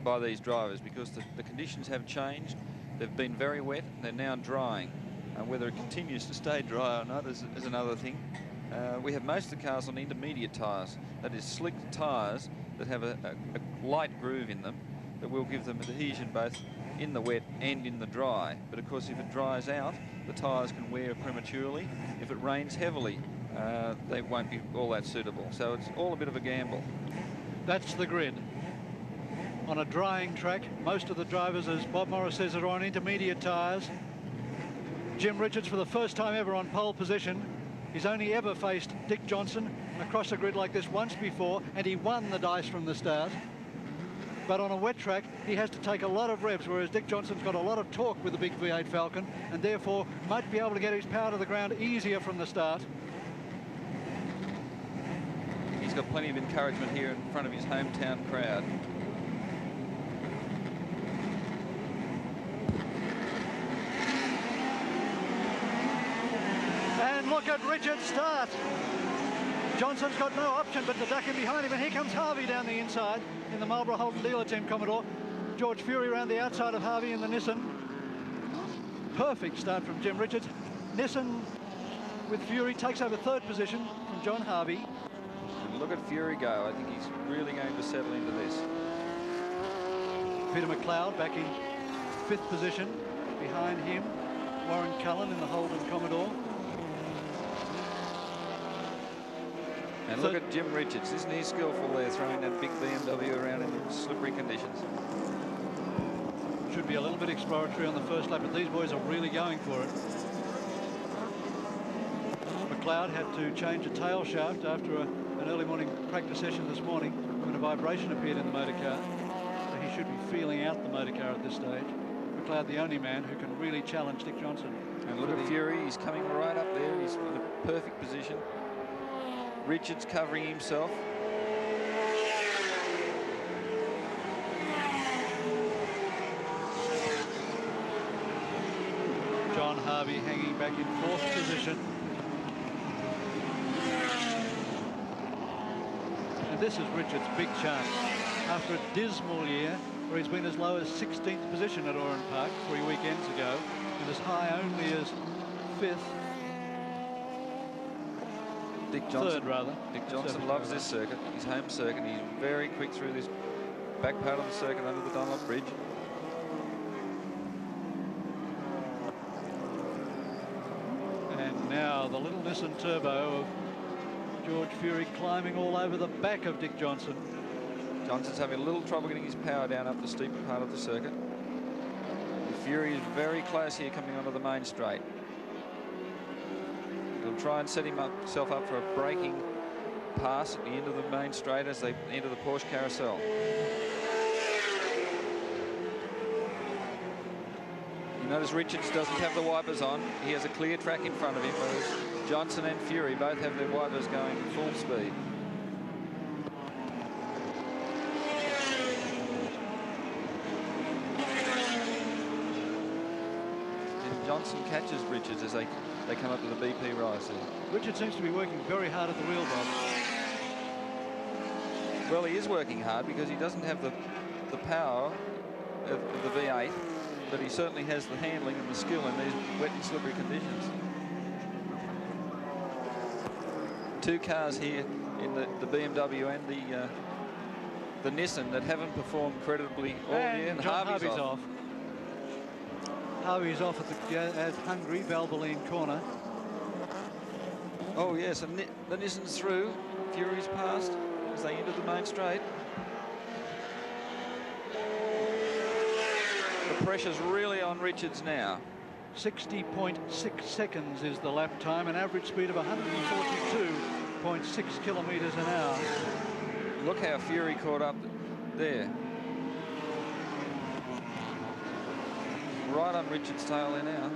by these drivers because the conditions have changed. They've been very wet, they're now drying. Whether it continues to stay dry or not is another thing. We have most of the cars on intermediate tyres, that is slick tyres that have a light groove in them that will give them adhesion both in the wet and in the dry. But of course, if it dries out, the tyres can wear prematurely. If it rains heavily, they won't be all that suitable. So it's all a bit of a gamble. That's the grid. On a drying track, most of the drivers, as Bob Morris says, are on intermediate tyres. Jim Richards, for the first time ever on pole position, he's only ever faced Dick Johnson across a grid like this once before, and he won the dice from the start. But on a wet track, he has to take a lot of revs, whereas Dick Johnson's got a lot of torque with the big V8 Falcon, and therefore might be able to get his power to the ground easier from the start. He's got plenty of encouragement here in front of his hometown crowd. And look at Richards start. Johnson's got no option but to duck in behind him, and here comes Harvey down the inside in the Marlboro Holden dealer team Commodore. George Fury around the outside of Harvey in the Nissan. Perfect start from Jim Richards. Nissan with Fury takes over third position from John Harvey. And look at Fury go. I think he's really going to settle into this. Peter McLeod back in fifth position. Behind him, Warren Cullen in the Holden Commodore. And look at Jim Richards. Isn't he skillful there, throwing that big BMW around in slippery conditions? Should be a little bit exploratory on the first lap, but these boys are really going for it. McLeod had to change a tail shaft after an early morning practice session this morning when a vibration appeared in the motor car. So he should be feeling out the motor car at this stage. McLeod, the only man who can really challenge Dick Johnson. And look at Fury. He's coming right up there. He's in a perfect position. Richards covering himself. John Harvey hanging back in fourth position. And this is Richards' big chance. After a dismal year where he's been as low as 16th position at Oran Park 3 weekends ago and as high only as 5th. Dick Johnson, third, rather. Dick Johnson loves this circuit, his home circuit. He's very quick through this back part of the circuit under the Dunlop Bridge. And now the little Nissan Turbo of George Fury climbing all over the back of Dick Johnson. Johnson's having a little trouble getting his power down up the steep part of the circuit. Fury is very close here coming onto the main straight. He'll try and set himself up for a braking pass at the end of the main straight as they enter the Porsche carousel. You notice Richards doesn't have the wipers on. He has a clear track in front of him, whereas Johnson and Fury both have their wipers going full speed. And Johnson catches Richards as they come up to the BP rise there. Richard seems to be working very hard at the wheel, Bob. Well, he is working hard because he doesn't have the power of the V8, but he certainly has the handling and the skill in these wet and slippery conditions. Two cars here in the BMW and the Nissan that haven't performed creditably all year, and Harvey's off. Harvey's off at Hungary, Valvoline corner. Oh yes, and the Nissan's through. Fury's past as they enter the main straight. The pressure's really on Richards now. 60.6 seconds is the lap time, an average speed of 142.6 kilometers an hour. Look how Fury caught up there. Right on Richards' tail there now.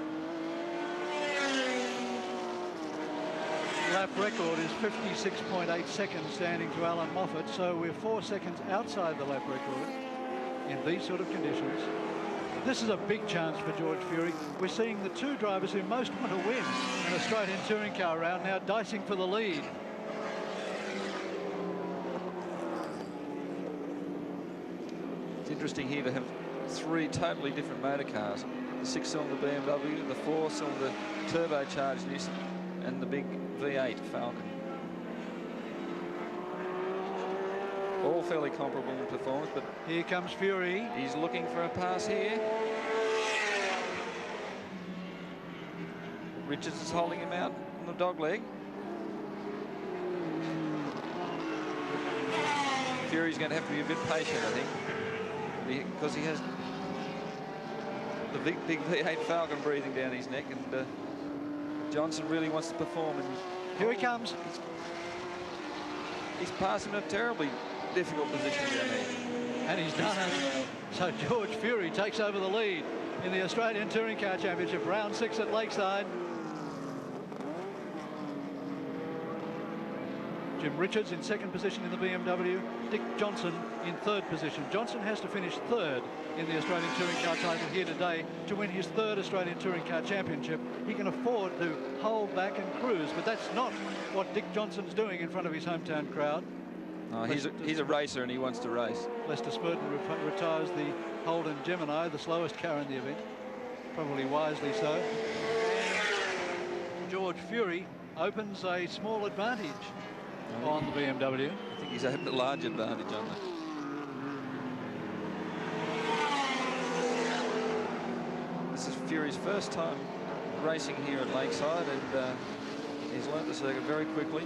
Lap record is 56.8 seconds standing to Alan Moffat, so we're 4 seconds outside the lap record in these sort of conditions. This is a big chance for George Fury. We're seeing the two drivers who most want to win in a straight-in touring car round now dicing for the lead. It's interesting here to have three totally different motor cars. The 6-cylinder BMW, the 4-cylinder turbocharged Nissan, and the big V8 Falcon. All fairly comparable in performance, but here comes Fury. He's looking for a pass here. Richards is holding him out on the dog leg. Fury's going to have to be a bit patient, I think, because he has the big V8 Falcon breathing down his neck, and Johnson really wants to perform. And here he comes. He's passing a terribly difficult position down there. And he's done it. So George Fury takes over the lead in the Australian Touring Car Championship, round 6 at Lakeside. Jim Richards in 2nd position in the BMW, Dick Johnson in 3rd position. Johnson has to finish 3rd in the Australian Touring Car title here today to win his 3rd Australian Touring Car Championship. He can afford to hold back and cruise, but that's not what Dick Johnson's doing in front of his hometown crowd. He's a racer and he wants to race. Lester Spurton retires the Holden Gemini, the slowest car in the event, probably wisely so. George Fury opens a small advantage on the BMW. I think he's opened a large advantage on that. This is Fury's first time racing here at Lakeside, and he's learnt the circuit very quickly.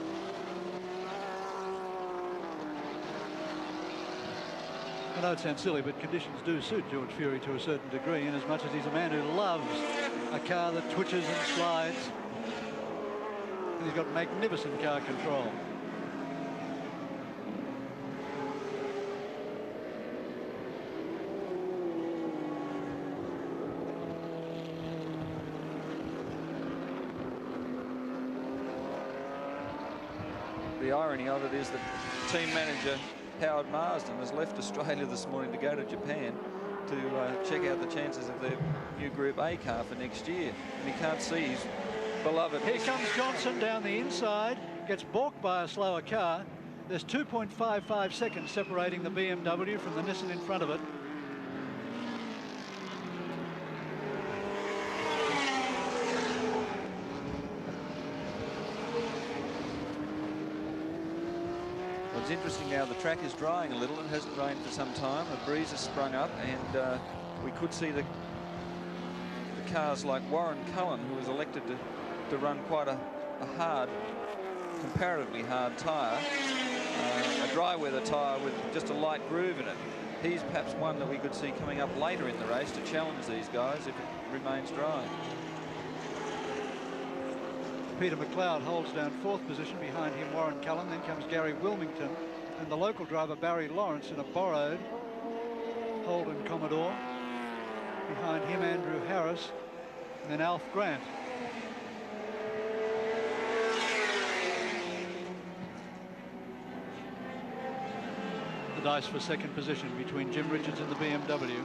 I know it sounds silly, but conditions do suit George Fury to a certain degree, in as much as he's a man who loves a car that twitches and slides. And he's got magnificent car control. The irony of it is that team manager Howard Marsden has left Australia this morning to go to Japan to check out the chances of their new Group A car for next year. And he can't see his beloved. Here comes Johnson down the inside, gets balked by a slower car. There's 2.55 seconds separating the BMW from the Nissan in front of it. It's interesting now, the track is drying a little. It hasn't rained for some time. A breeze has sprung up, and we could see the cars like Warren Cullen, who was elected to run quite a hard, comparatively hard tyre, a dry weather tyre with just a light groove in it. He's perhaps one that we could see coming up later in the race to challenge these guys if it remains dry. Peter McLeod holds down 4th position. Behind him Warren Cullen, then comes Gary Wilmington, and the local driver Barry Lawrence in a borrowed Holden Commodore. Behind him Andrew Harris, and then Alf Grant. The dice for 2nd position between Jim Richards in the BMW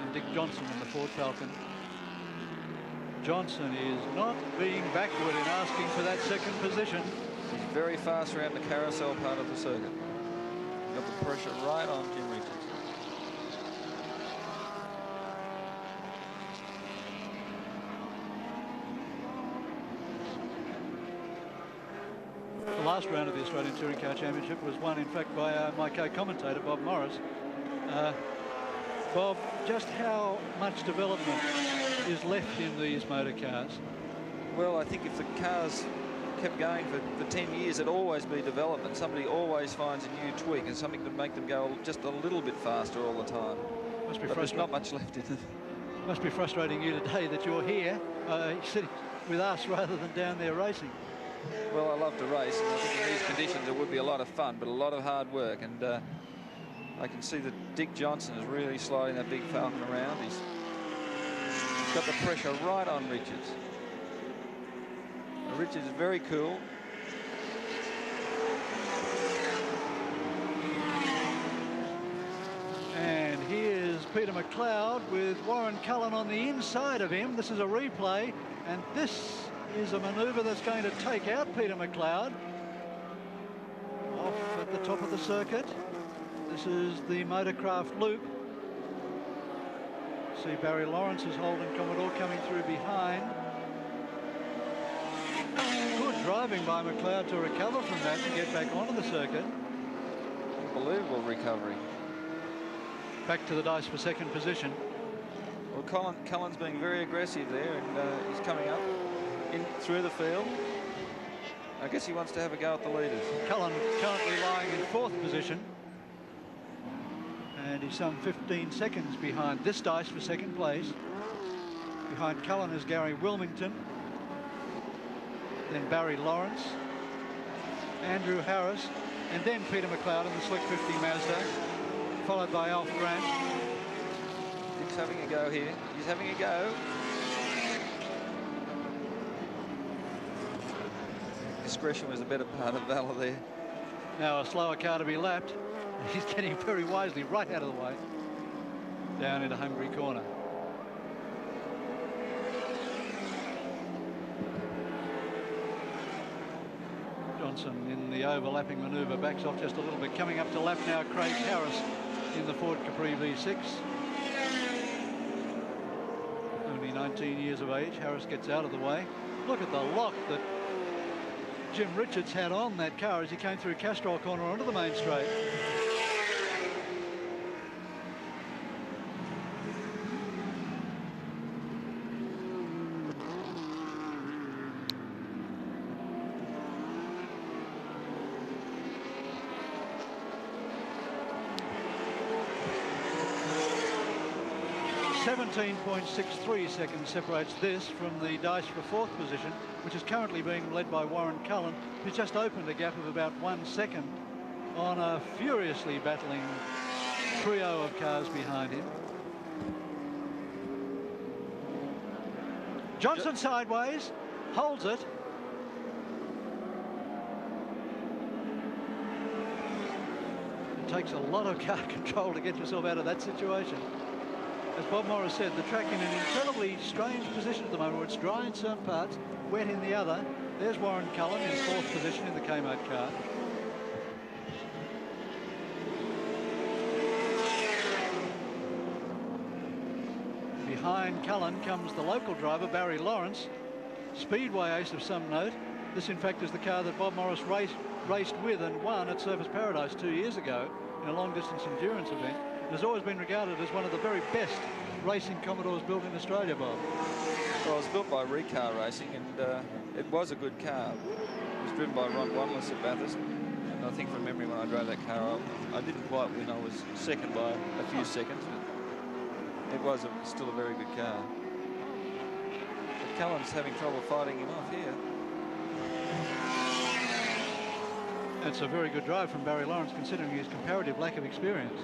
and Dick Johnson in the Ford Falcon. Johnson is not being backward in asking for that 2nd position. He's very fast around the carousel part of the circuit. Got the pressure right on Jim Richards. The last round of the Australian Touring Car Championship was won, in fact, by my co-commentator, Bob Morris. Bob, just how much development is left in these motor cars? Well, I think if the cars kept going for 10 years, it'd always be development. Somebody always finds a new tweak and something to make them go just a little bit faster all the time. Must be but there's not much left in it. Must be frustrating you today that you're here sitting with us rather than down there racing. Well, I love to race, and I think in these conditions it would be a lot of fun, but a lot of hard work. And I can see that Dick Johnson is really sliding that big Falcon around. He's got the pressure right on Richards. Richards is very cool. And here's Peter McLeod with Warren Cullen on the inside of him. This is a replay, and this is a manoeuvre that's going to take out Peter McLeod off at the top of the circuit. This is the Motorcraft loop See Barry Lawrence's Holden Commodore coming through behind. Good driving by McLeod to recover from that and get back onto the circuit. Unbelievable recovery. Back to the dice for second position. Well, Cullen's being very aggressive there, and he's coming up in through the field. I guess he wants to have a go at the leaders. Cullen currently lying in fourth position. And he's some 15 seconds behind this dice for second place. Behind Cullen is Gary Wilmington. Then Barry Lawrence. Andrew Harris. And then Peter McLeod in the Slick 50 Mazda. Followed by Alf Grant. He's having a go here. He's having a go. Discretion was the better part of valor there. Now a slower car to be lapped. He's getting very wisely right out of the way. Down into Hungry Corner. Johnson in the overlapping manoeuvre backs off just a little bit. Coming up to lap now, Craig Harris in the Ford Capri V6. Only 19 years of age. Harris gets out of the way. Look at the lock that Jim Richards had on that car as he came through Castrol Corner onto the main straight. .63 seconds separates this from the dice for fourth position, which is currently being led by Warren Cullen, who's just opened a gap of about 1 second on a furiously battling trio of cars behind him. Johnson sideways, holds it. It takes a lot of car control to get yourself out of that situation. As Bob Morris said, the track in an incredibly strange position at the moment, where it's dry in some parts, wet in the other. There's Warren Cullen in fourth position in the Kmart car. Behind Cullen comes the local driver, Barry Lawrence, Speedway ace of some note. This, in fact, is the car that Bob Morris raced with and won at Surfers Paradise 2 years ago in a long-distance endurance event. It has always been regarded as one of the very best racing Commodores built in Australia, Bob. Well, it was built by Recar Racing, and it was a good car. It was driven by Ron Wanless at Bathurst, and I think from memory when I drove that car, I didn't quite win. I was second by a few seconds, but it was still a very good car. But Cullen's having trouble fighting him off here. It's a very good drive from Barry Lawrence, considering his comparative lack of experience.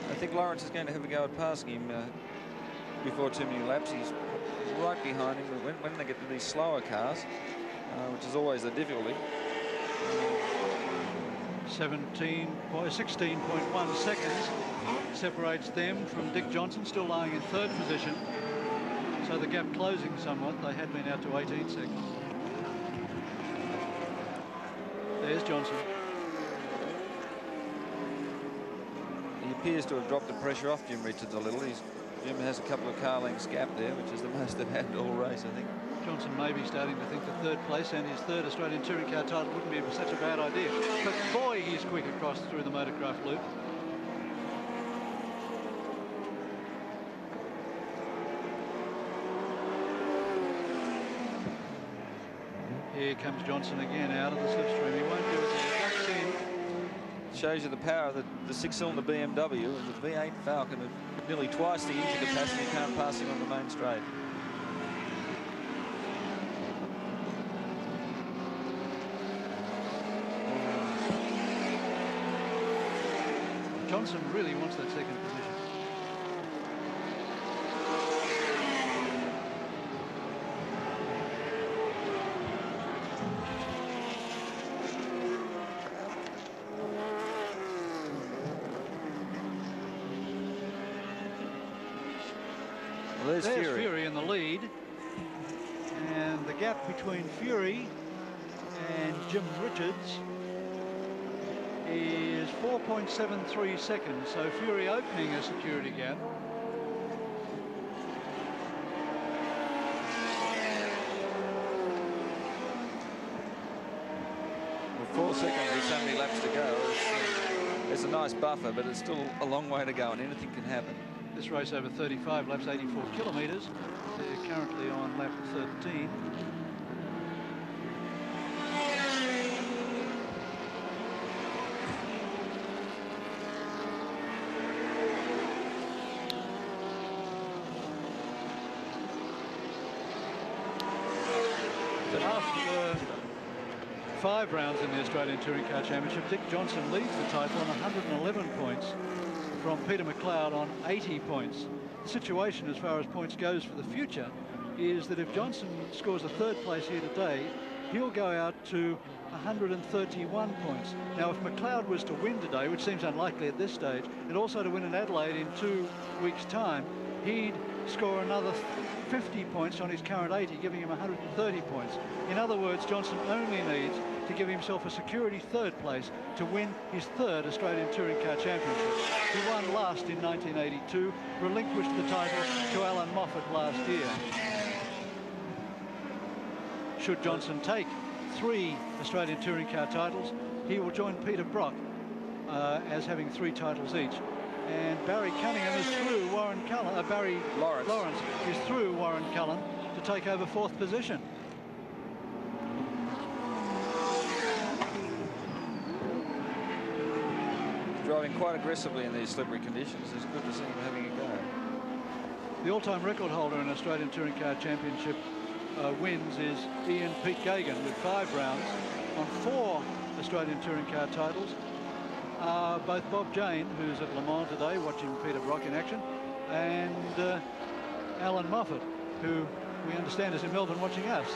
I think Lawrence is going to have a go at passing him before too many laps. He's right behind him when they get to these slower cars, which is always a difficulty. 16.1 seconds separates them from Dick Johnson, still lying in third position. So the gap closing somewhat. They had been out to 18 seconds. There's Johnson. He appears to have dropped the pressure off Jim Richards a little. Jim has a couple of car lengths gap there, which is the most they've had all race, I think. Johnson may be starting to think that third place and his third Australian touring car title wouldn't be such a bad idea. But boy, he's quick across through the motorcraft loop. Here comes Johnson again out of the slipstream. He won't do it till the ducks in. Shows you the power of the six-cylinder BMW, and the V8 Falcon at nearly twice the engine capacity. You can't pass him on the main straight. Johnson really wants that second position. There's Fury in the lead. And the gap between Fury and Jim Richards is 4.73 seconds. So Fury opening a security gap. With 4 seconds with so many laps to go, it's a nice buffer, but it's still a long way to go and anything can happen. This race over 35 laps, 84 kilometres. They're currently on lap 13. After 5 rounds in the Australian Touring Car Championship, Dick Johnson leads the title on 111 points from Peter McLeod on 80 points. The situation as far as points goes for the future is that if Johnson scores a 3rd place here today, he'll go out to 131 points. Now, if McLeod was to win today, which seems unlikely at this stage, and also to win in Adelaide in 2 weeks' time, he'd score another 50 points on his current 80, giving him 130 points. In other words, Johnson only needs to give himself a security 3rd place to win his 3rd Australian Touring Car Championship. He won last in 1982, relinquished the title to Alan Moffat last year. Should Johnson take 3 Australian Touring Car titles, he will join Peter Brock as having 3 titles each. And Barry Cunningham is through Warren Cullen. Barry Lawrence is through Warren Cullen to take over 4th position. Driving quite aggressively in these slippery conditions. It's good to see him having a go. The all-time record holder in Australian Touring Car Championship wins is Ian Pete Gagan with 5 rounds on 4 Australian Touring Car titles. Both Bob Jane, who's at Le Mans today watching Peter Brock in action, and Alan Moffat, who we understand is in Melbourne watching us.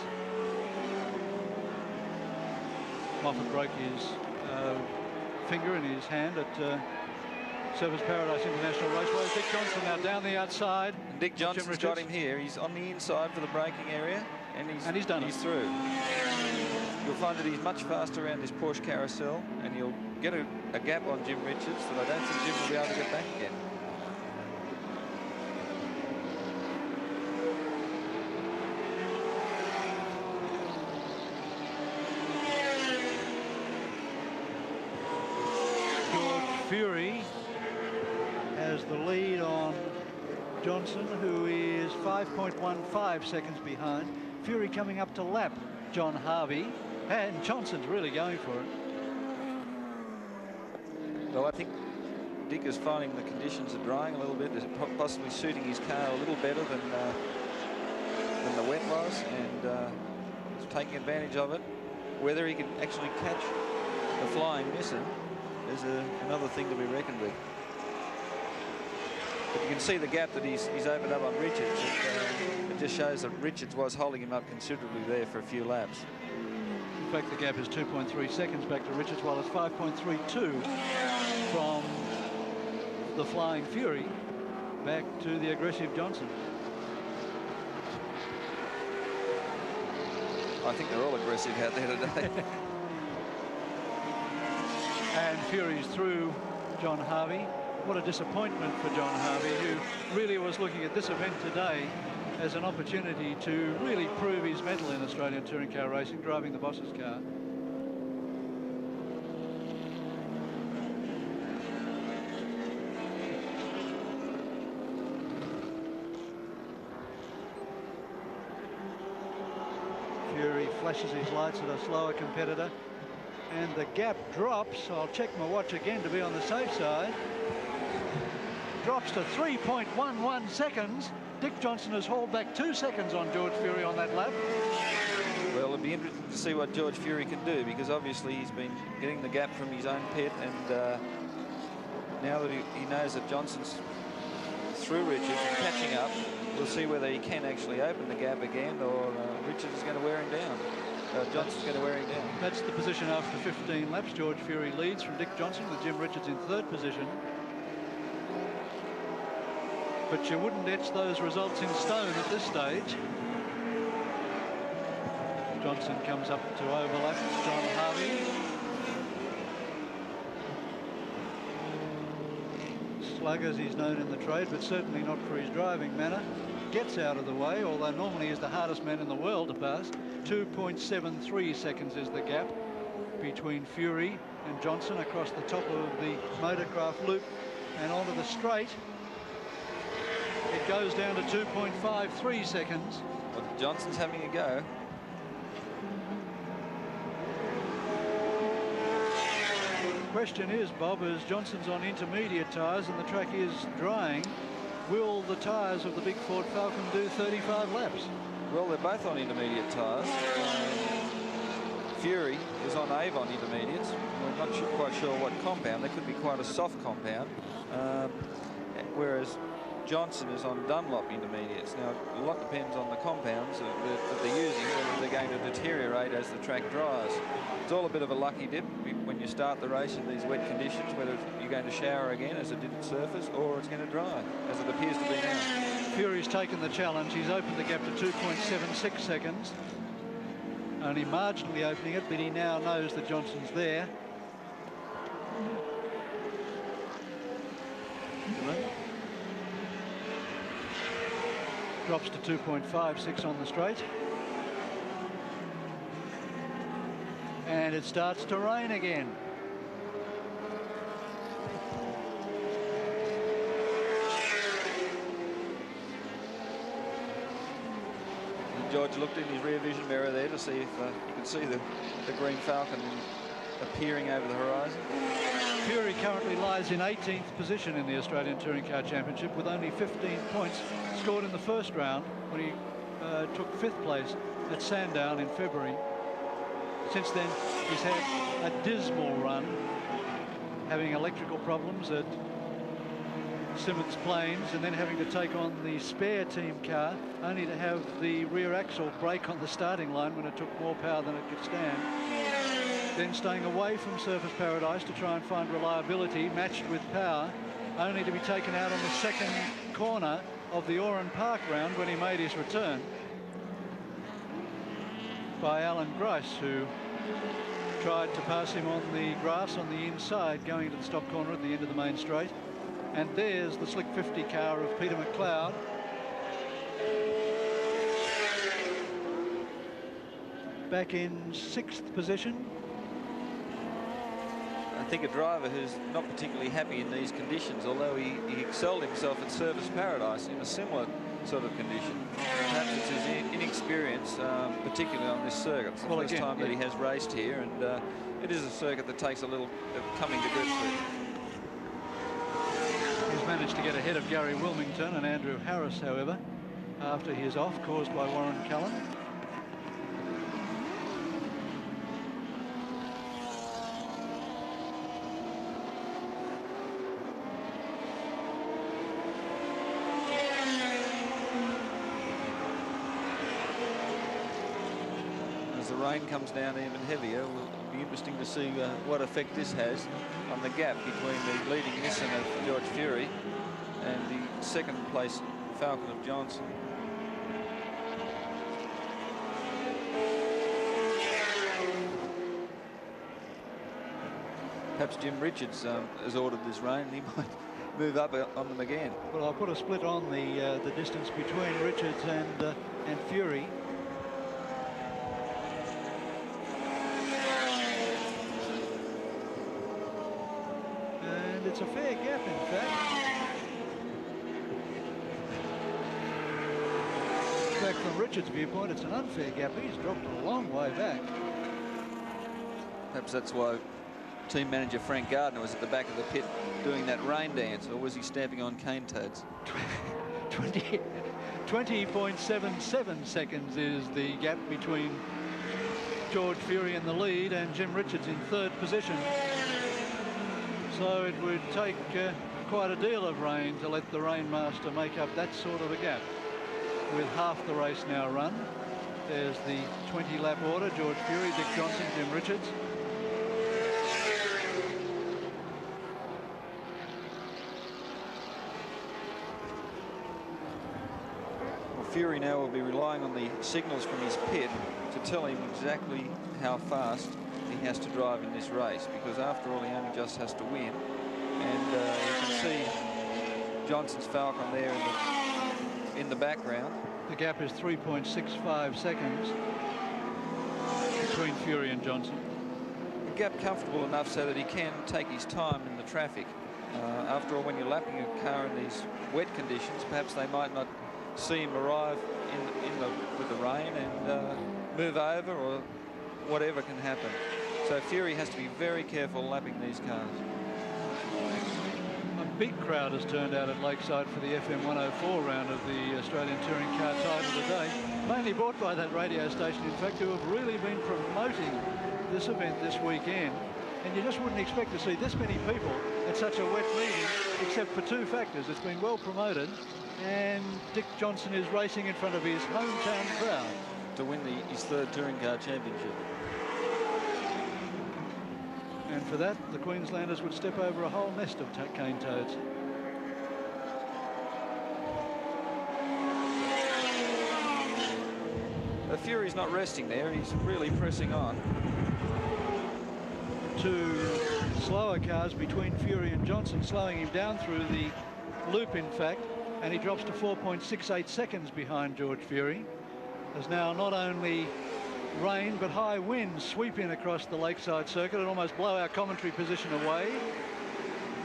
Moffat broke his finger in his hand at Surfers Paradise International Raceway. Dick Johnson now down the outside. And Dick Johnson's got him here. He's on the inside for the braking area, and he's done. He's through. You'll find that he's much faster around this Porsche carousel, and you'll get a gap on Jim Richards that I don't think Jim will be able to get back again. George Fury has the lead on Johnson, who is 5.15 seconds behind. Fury coming up to lap John Harvey, and Johnson's really going for it. Well, I think Dick is finding the conditions are drying a little bit. Is possibly suiting his car a little better than the wet was, and he's taking advantage of it. Whether he can actually catch the flying Nissan is another thing to be reckoned with. But you can see the gap that he's opened up on Richards. It just shows that Richards was holding him up considerably there for a few laps. In fact, the gap is 2.3 seconds back to Richards, while it's 5.32 from the Flying Fury back to the aggressive Johnson. I think they're all aggressive out there today. And Fury's through John Harvey. What a disappointment for John Harvey, who really was looking at this event today as an opportunity to really prove his mettle in Australian touring car racing, driving the boss's car. Fury flashes his lights at a slower competitor, and the gap drops. I'll check my watch again to be on the safe side. Drops to 3.11 seconds. Dick Johnson has hauled back 2 seconds on George Fury on that lap. Well, it'll be interesting to see what George Fury can do, because obviously he's been getting the gap from his own pit, and now that he knows that Johnson's through Richards and catching up, we'll see whether he can actually open the gap again, or Richards is going to wear him down. Johnson's going to wear him down. That's the position after 15 laps. George Fury leads from Dick Johnson, with Jim Richards in 3rd position. but you wouldn't etch those results in stone at this stage. Johnson comes up to overlap John Harvey. Slug, as he's known in the trade, but certainly not for his driving manner. Gets out of the way, although normally is the hardest man in the world to pass. 2.73 seconds is the gap between Fury and Johnson across the top of the motorcraft loop and onto the straight. It goes down to 2.53 seconds. Well, Johnson's having a go. The question is, Bob, as Johnson's on intermediate tyres and the track is drying, will the tyres of the big Ford Falcon do 35 laps? Well, they're both on intermediate tyres. Fury is on Avon intermediates. We're not quite sure what compound. They could be quite a soft compound. Whereas Johnson is on Dunlop intermediates. Now, a lot depends on the compounds that they're using, whether they're going to deteriorate as the track dries. It's all a bit of a lucky dip when you start the race in these wet conditions, whether you're going to shower again as it did at surface, or it's going to dry, as it appears to be now. Fury's taken the challenge. He's opened the gap to 2.76 seconds. Only marginally opening it, but he now knows that Johnson's there. Drops to 2.56 on the straight. And it starts to rain again. George looked in his rear vision mirror there to see if you could see the green Falcon appearing over the horizon. Fury currently lies in 18th position in the Australian Touring Car Championship with only 15 points scored in the first round when he took 5th place at Sandown in February. Since then, he's had a dismal run, having electrical problems at Simmons Plains and then having to take on the spare team car, only to have the rear axle break on the starting line when it took more power than it could stand. Then staying away from Surface Paradise to try and find reliability matched with power, only to be taken out on the second corner of the Oran Park round when he made his return by Alan Grice, who tried to pass him on the grass on the inside going to the stop corner at the end of the main straight. And there's the Slick 50 car of Peter McLeod. Back in 6th position. I think a driver who's not particularly happy in these conditions, although he excelled himself at Surface Paradise in a similar sort of condition. Perhaps it's his inexperience, particularly on this circuit. It's the first time that he has raced here, and it is a circuit that takes a little coming to grips with. He's managed to get ahead of Gary Wilmington and Andrew Harris, however, after his off caused by Warren Cullen. The rain comes down even heavier. It'll be interesting to see what effect this has on the gap between the leading Nissan of George Fury and the second place Falcon of Johnson. Perhaps Jim Richards has ordered this rain, and he might move up on them again. Well, I'll put a split on the distance between Richards and Fury. It's a fair gap, in fact. In fact, from Richard's viewpoint, it's an unfair gap. He's dropped a long way back. Perhaps that's why team manager Frank Gardner was at the back of the pit doing that rain dance, or was he stamping on cane toads? 20.77 seconds is the gap between George Fury in the lead and Jim Richards in 3rd position. So it would take quite a deal of rain to let the Rainmaster make up that sort of a gap. With half the race now run, there's the 20-lap order: George Fury, Dick Johnson, Jim Richards. Fury now will be relying on the signals from his pit to tell him exactly how fast he has to drive in this race, because after all, he only just has to win. And you can see Johnson's Falcon there in the background. The gap is 3.65 seconds between Fury and Johnson. The gap comfortable enough so that he can take his time in the traffic. After all, when you're lapping a car in these wet conditions, perhaps they might not see him arrive with the rain and move over, or whatever can happen. So Fury has to be very careful lapping these cars. A big crowd has turned out at Lakeside for the FM 104 round of the Australian Touring Car Title today, mainly brought by that radio station, in fact, who have really been promoting this event this weekend. And you just wouldn't expect to see this many people at such a wet meeting, except for two factors. It's been well promoted, and Dick Johnson is racing in front of his hometown crowd to win his third Touring Car Championship. And for that, the Queenslanders would step over a whole nest of cane toads. Fury's not resting there. He's really pressing on. Two slower cars between Fury and Johnson, slowing him down through the loop, in fact, and he drops to 4.68 seconds behind George Fury. There's now not only rain but high winds sweep in across the Lakeside circuit and almost blow our commentary position away.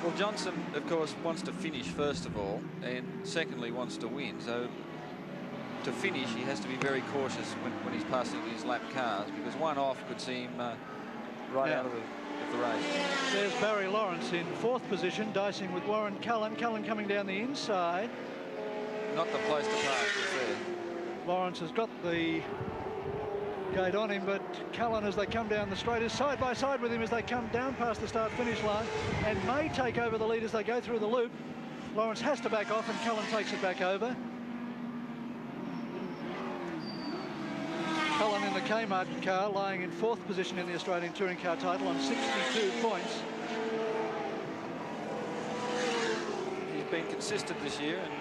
Well, Johnson, of course, wants to finish first of all, and secondly wants to win. So to finish, he has to be very cautious when he's passing his lap cars, because one off could see him right out of the race. There's Barry Lawrence in fourth position, dicing with Warren Cullen. Cullen coming down the inside. Not the place to pass, is there? Lawrence has got the gate on him, but Cullen, as they come down the straight, is side by side with him as they come down past the start-finish line, and may take over the lead as they go through the loop. Lawrence has to back off, and Cullen takes it back over. Cullen in the Kmart car, lying in fourth position in the Australian Touring Car Title on 62 points. He's been consistent this year, and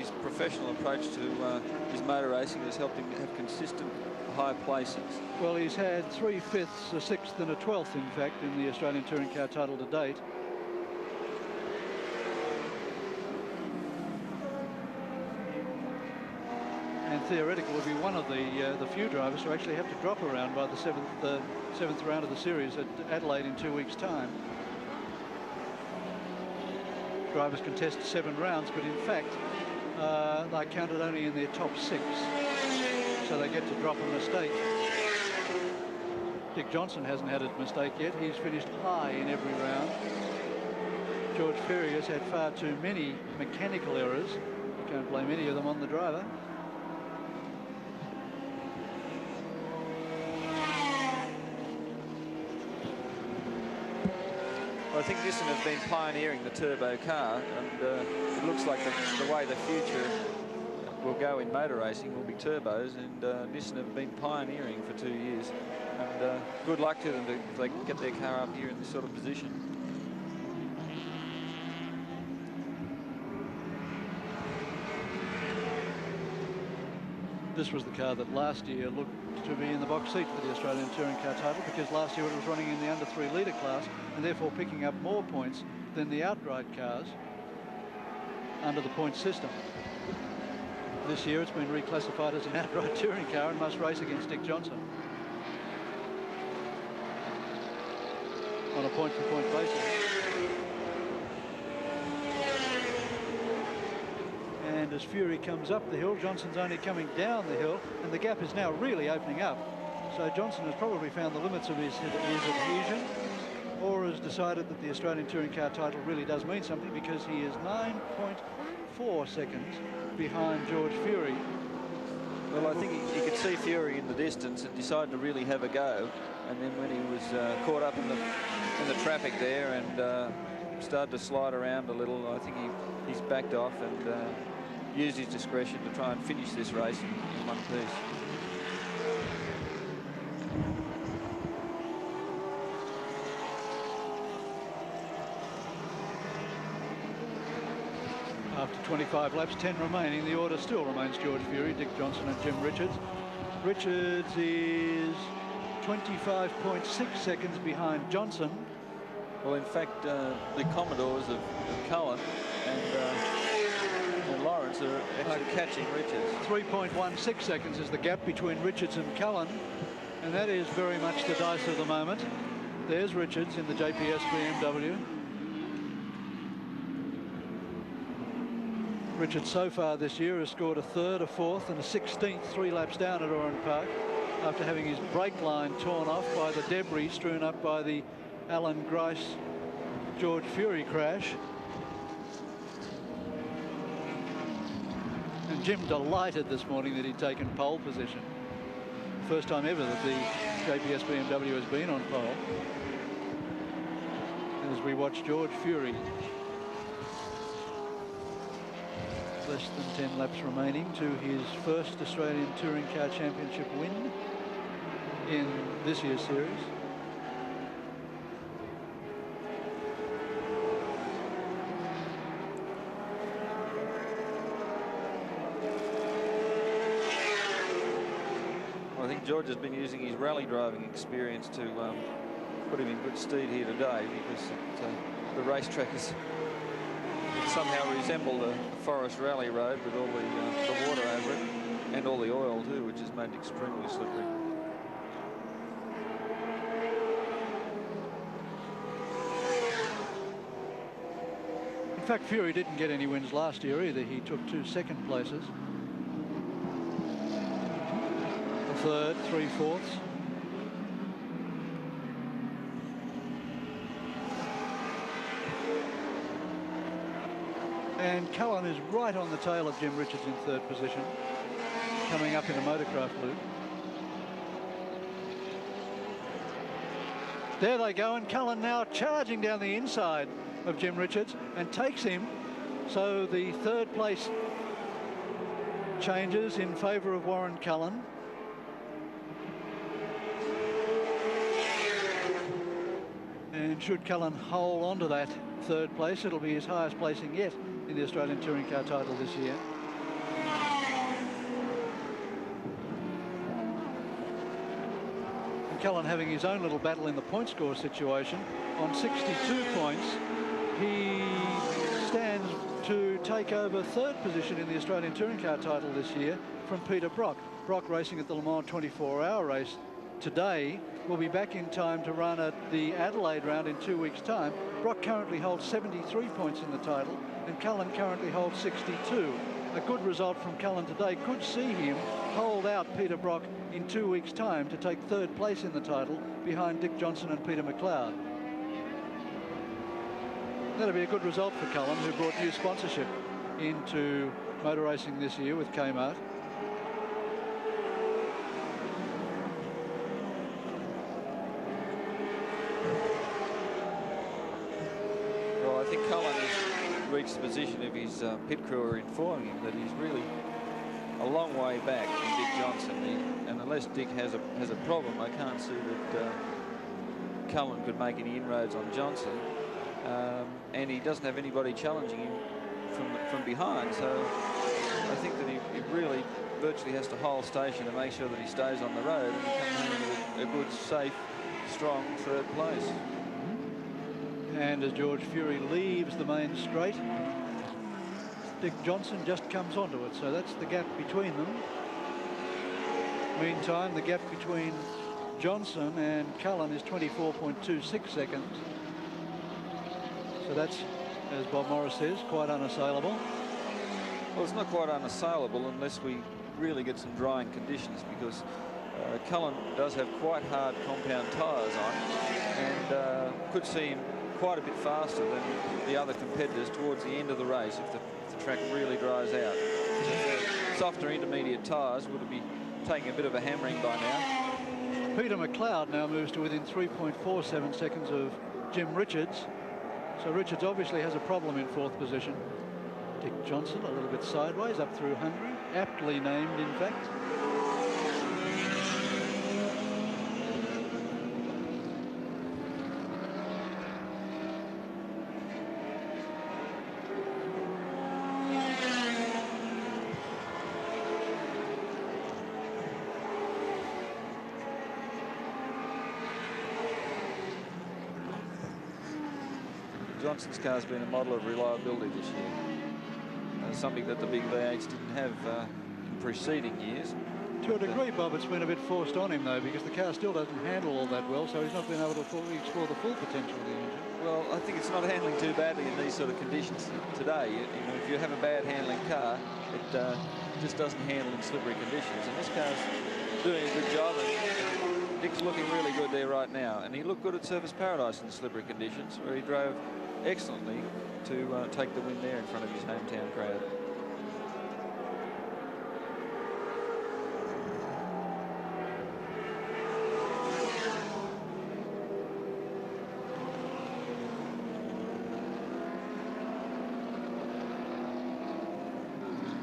his professional approach to his motor racing has helped him have consistent high placings. Well, he's had 3 fifths, a 6th and a 12th, in fact, in the Australian Touring Car Title to date. And theoretically will be one of the few drivers who actually have to drop around by the seventh round of the series at Adelaide in 2 weeks' time. Drivers can test 7 rounds, but in fact they're counted only in their top 6, so they get to drop a mistake. Dick Johnson hasn't had a mistake yet. He's finished high in every round. George Fury has had far too many mechanical errors. You can't blame any of them on the driver. I think Nissan have been pioneering the turbo car, and it looks like the way the future will go in motor racing will be turbos, and Nissan have been pioneering for 2 years. And good luck to them if they get their car up here in this sort of position. This was the car that last year looked to be in the box seat for the Australian Touring Car Title, because last year it was running in the under 3 litre class and therefore picking up more points than the outright cars under the point system. This year it's been reclassified as an outright touring car and must race against Dick Johnson on a point-for-point basis. And as Fury comes up the hill, Johnson's only coming down the hill, and the gap is now really opening up. So Johnson has probably found the limits of his adhesion, or has decided that the Australian Touring Car Title really does mean something, because he is 9.4 seconds behind George Fury. Well, I think he could see Fury in the distance and decided to really have a go, and then when he was caught up in the traffic there and started to slide around a little, I think he's backed off and used his discretion to try and finish this race in one piece. After 25 laps, 10 remaining, the order still remains George Fury, Dick Johnson and Jim Richards. Richards is 25.6 seconds behind Johnson. Well, in fact, the Commodores of Cullen and Lawrence are actually catching Richards. 3.16 seconds is the gap between Richards and Cullen, and that is very much the dice of the moment. There's Richards in the JPS BMW. Richards so far this year has scored a 3rd, a 4th and a 16th 3 laps down at Oran Park after having his brake line torn off by the debris strewn up by the Alan Grice George Fury crash. And Jim delighted this morning that he'd taken pole position. First time ever that the JPS BMW has been on pole. As we watch George Fury, less than 10 laps remaining to his first Australian Touring Car Championship win in this year's series. I think George has been using his rally driving experience to put him in good stead here today, because the racetrack has somehow resembled a forest rally road with all the water over it and all the oil too, which is made extremely slippery. In fact, Fury didn't get any wins last year either. He took 2 second places. A 3rd, 3/4. And Cullen is right on the tail of Jim Richards in 3rd position, coming up in the motorcraft loop. There they go, and Cullen now charging down the inside of Jim Richards and takes him. So the 3rd place changes in favour of Warren Cullen. And should Cullen hold on to that 3rd place, it'll be his highest placing yet in the Australian Touring Car title this year. And Cullen having his own little battle in the point score situation. On 62 points, he stands to take over 3rd position in the Australian Touring Car title this year from Peter Brock. Brock racing at the Le Mans 24-hour race today, will be back in time to run at the Adelaide round in 2 weeks' time. Brock currently holds 73 points in the title, and Cullen currently holds 62. A good result from Cullen today could see him hold out Peter Brock in 2 weeks' time to take 3rd place in the title behind Dick Johnson and Peter McLeod. That'll be a good result for Cullen, who brought new sponsorship into motor racing this year with Kmart. Well, I think Cullen has reached the position of his pit crew are informing him that he's really a long way back from Dick Johnson. And unless Dick has a problem, I can't see that Cullen could make any inroads on Johnson. And he doesn't have anybody challenging him from behind, so I think that he really virtually has to hold station to make sure that he stays on the road and comes home with a good, safe, strong 3rd place. And as George Fury leaves the main straight, Dick Johnson just comes onto it, so that's the gap between them. Meantime, the gap between Johnson and Cullen is 24.26 seconds. So that's, as Bob Morris says, quite unassailable. Well, it's not quite unassailable unless we really get some drying conditions, because Cullen does have quite hard compound tyres on, and could see him quite a bit faster than the other competitors towards the end of the race if the track really dries out. Softer intermediate tyres would be taking a bit of a hammering by now. Peter McLeod now moves to within 3.47 seconds of Jim Richards. So Richards obviously has a problem in 4th position. Dick Johnson a little bit sideways up through Hungary, aptly named in fact. Johnson's car's been a model of reliability this year. Something that the big V8s didn't have in preceding years. To a degree, Bob, it's been a bit forced on him, though, because the car still doesn't handle all that well, so he's not been able to fully explore the full potential of the engine. Well, I think it's not handling too badly in these sort of conditions today. You know, if you have a bad handling car, it just doesn't handle in slippery conditions. And this car's doing a good job. And Dick's looking really good there right now. And he looked good at Surface Paradise in slippery conditions, where he drove excellently to take the win there in front of his hometown crowd.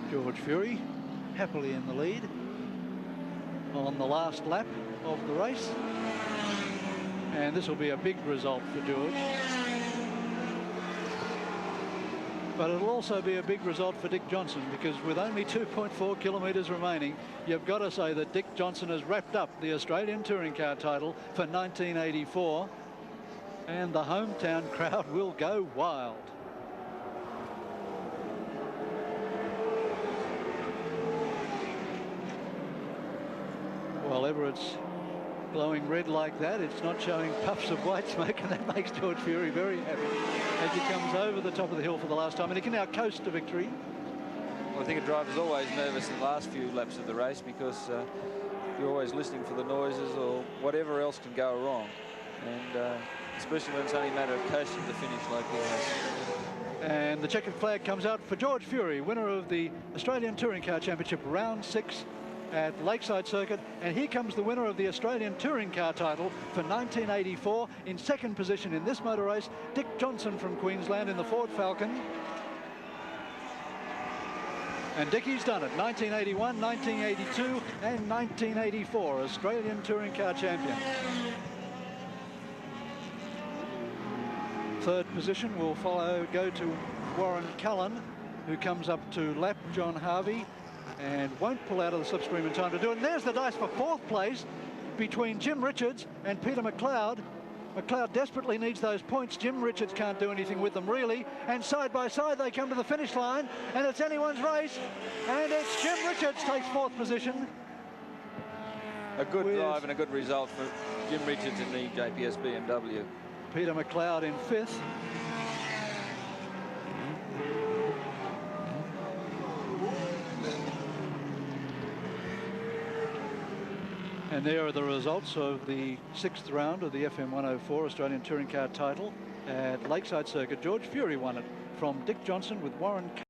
George Fury happily in the lead on the last lap of the race, and this will be a big result for George, but it'll also be a big result for Dick Johnson, because with only 2.4 kilometres remaining, you've got to say that Dick Johnson has wrapped up the Australian Touring Car title for 1984, and the hometown crowd will go wild. Well, Everett's glowing red like that. It's not showing puffs of white smoke, and that makes George Fury very happy as he comes over the top of the hill for the last time, and he can now coast to victory. Well, I think a driver's always nervous in the last few laps of the race, because you're always listening for the noises or whatever else can go wrong, and especially when it's only a matter of coasting to the finish like he has. And the checkered flag comes out for George Fury, winner of the Australian Touring Car Championship Round 6 at Lakeside Circuit, and here comes the winner of the Australian Touring Car title for 1984. In second position in this motor race, Dick Johnson from Queensland in the Ford Falcon. And Dickie's done it. 1981, 1982 and 1984 Australian Touring Car champion. Third position will go to Warren Cullen, who comes up to lap John Harvey and won't pull out of the slipstream in time to do it. And there's the dice for fourth place between Jim Richards and Peter McLeod. McLeod desperately needs those points. Jim Richards can't do anything with them, really. And side by side, they come to the finish line, and it's anyone's race. And it's Jim Richards takes fourth position. A good drive and a good result for Jim Richards in the JPS BMW. Peter McLeod in fifth. And there are the results of the sixth round of the FM 104 Australian Touring Car title at Lakeside Circuit. George Fury won it from Dick Johnson with Warren